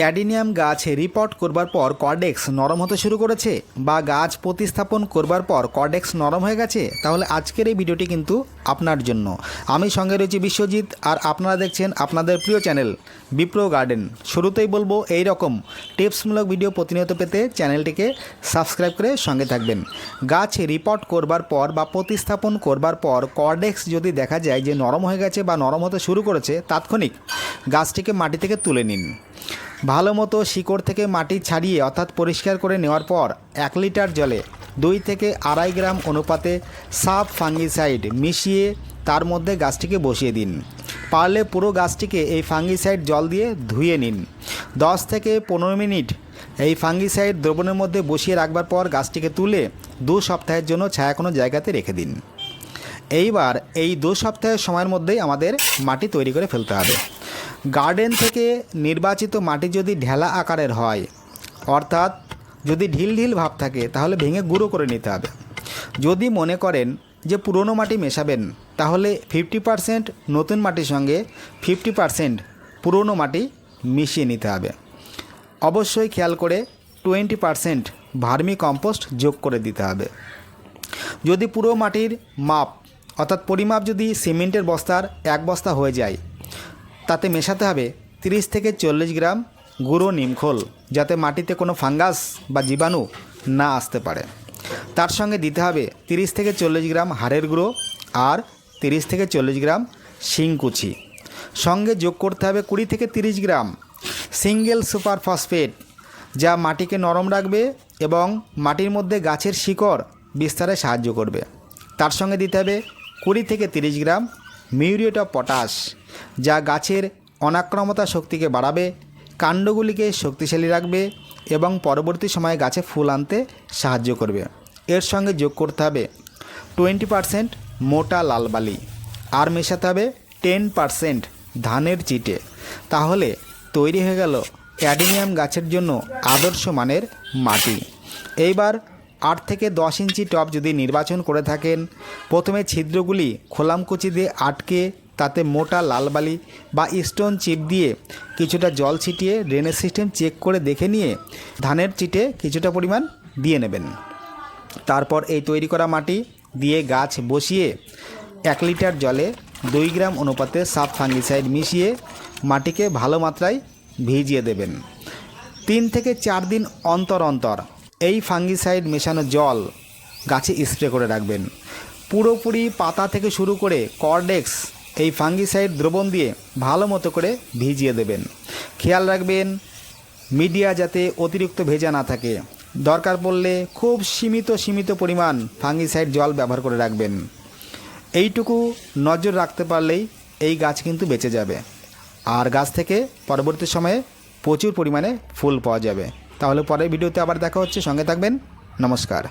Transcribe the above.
Adenium গাছ report করবার পর কর্ডেক্স নরম হতে শুরু করেছে বা গাছ প্রতিস্থাপন করবার পর কর্ডেক্স নরম হয়ে গেছে, তাহলে আজকের এই ভিডিওটি কিন্তু আপনার জন্য। আমি সঙ্গে রয়েছি বিশ্বজিৎ, আর আপনারা দেখছেন আপনাদের প্রিয় চ্যানেল বিপ্র গার্ডেন। শুরুতেই বলবো, এই রকম টিপসমূলক ভিডিও প্রতিনিয়ত পেতে চ্যানেলটিকে সাবস্ক্রাইব করে সঙ্গে থাকবেন। গাছ রিপোর্ট করবার পর বা প্রতিস্থাপন করবার পর কর্ডেক্স যদি দেখা যায় যে নরম হয়ে গেছে বা নরম হতে শুরু করেছে, তাৎক্ষণিক গাছটিকে মাটি থেকে তুলে নিন। ভালো মতো শিকড় থেকে মাটি ছাড়িয়ে অর্থাৎ পরিষ্কার করে নেওয়ার পর 1 লিটার জলে 2 থেকে 2.5 গ্রাম অনুপাতে সাব ফাঙ্গিসাইড মিশিয়ে তার মধ্যে গাছটিকে বসিয়ে দিন। পারলে পুরো গাছটিকে এই ফাঙ্গিসাইড জল দিয়ে ধুয়ে নিন। 10 থেকে 15 মিনিট এই ফাঙ্গিসাইড দ্রবণের মধ্যে বসিয়ে রাখবার পর গাছটিকে তুলে 2 সপ্তাহের জন্য ছায়া কোনো জায়গাতে রেখে দিন। এইবার এই 2 সপ্তাহের সময়ের মধ্যেই আমাদের মাটি তৈরি করে ফেলতে হবে। গার্ডেন থেকে নির্বাচিত মাটি যদি ঢেলা আকারের হয়, অর্থাৎ যদি ঢিল ঢিল ভাব থাকে, তাহলে ভেঙে গুঁড়ো করে নিতে হবে। যদি মনে করেন যে পুরনো মাটি মেশাবেন, তাহলে 50% নতুন মাটির সঙ্গে 50% পুরনো মাটি মিশিয়ে নিতে হবে। অবশ্যই খেয়াল করে 20% ভার্মি কম্পোস্ট যোগ করে দিতে হবে। যদি পুরো মাটির মাপ অর্থাৎ পরিমাপ যদি সিমেন্টের বস্তার 1 বস্তা হয়ে যায়, তাতে মেশাতে হবে 30 থেকে 40 গ্রাম গুঁড়ো নিমখোল, যাতে মাটিতে কোনো ফাঙ্গাস বা জীবাণু না আসতে পারে। তার সঙ্গে দিতে হবে 30 থেকে 40 গ্রাম হাড়ের গুঁড়ো আর 30 থেকে 40 গ্রাম শিংকুচি। সঙ্গে যোগ করতে হবে 20 থেকে 30 গ্রাম সিঙ্গেল সুপার ফসফেট, যা মাটিকে নরম রাখবে এবং মাটির মধ্যে গাছের শিকড় বিস্তারে সাহায্য করবে। তার সঙ্গে দিতে হবে 20 থেকে 30 গ্রাম মিউরেট অফ পটাশ, যা গাছের অনাক্রমতা শক্তিকে বাড়াবে, কাণ্ডগুলিকে শক্তিশালী রাখবে এবং পরবর্তী সময়ে গাছে ফুল আনতে সাহায্য করবে। এর সঙ্গে যোগ করতে হবে 20% মোটা লাল বালি আর মেশাতে হবে 10% ধানের চিটে। তাহলে তৈরি হয়ে গেল অ্যাডিনিয়াম গাছের জন্য আদর্শ মানের মাটি। এইবার 8 থেকে 10 ইঞ্চি টব যদি নির্বাচন করে থাকেন, প্রথমে ছিদ্রগুলি খোলামকুচি দিয়ে আটকে তাতে মোটা লাল বালি বা স্টোন চিপ দিয়ে কিছুটা জল ছিটিয়ে ড্রেনেজ সিস্টেম চেক করে দেখে নিয়ে ধানের চিটে কিছুটা পরিমাণ দিয়ে নেবেন। তারপর এই তৈরি করা মাটি দিয়ে গাছ বসিয়ে 1 লিটার জলে 2 গ্রাম অনুপাতে সাব ফাঙ্গিসাইড মিশিয়ে মাটিকে ভালো মাত্রায় ভিজিয়ে দেবেন। 3 থেকে 4 দিন অন্তর অন্তর এই ফাঙ্গিসাইড মেশানো জল গাছে স্প্রে করে রাখবেন। পুরোপুরি পাতা থেকে শুরু করে কর্ডেক্স এই ফাঙ্গিসাইড দ্রবণ দিয়ে ভালো মতো করে ভিজিয়ে দেবেন। খেয়াল রাখবেন মিডিয়া যাতে অতিরিক্ত ভেজা না থাকে। দরকার পড়লে খুব সীমিত পরিমাণ ফাঙ্গিসাইড জল ব্যবহার করে রাখবেন। এইটুকু নজর রাখতে পারলেই এই গাছ কিন্তু বেঁচে যাবে, আর গাছ থেকে পরবর্তী সময়ে প্রচুর পরিমাণে ফুল পাওয়া যাবে। তাহলে পরের ভিডিওতে আবার দেখা হচ্ছে, সঙ্গে থাকবেন। নমস্কার।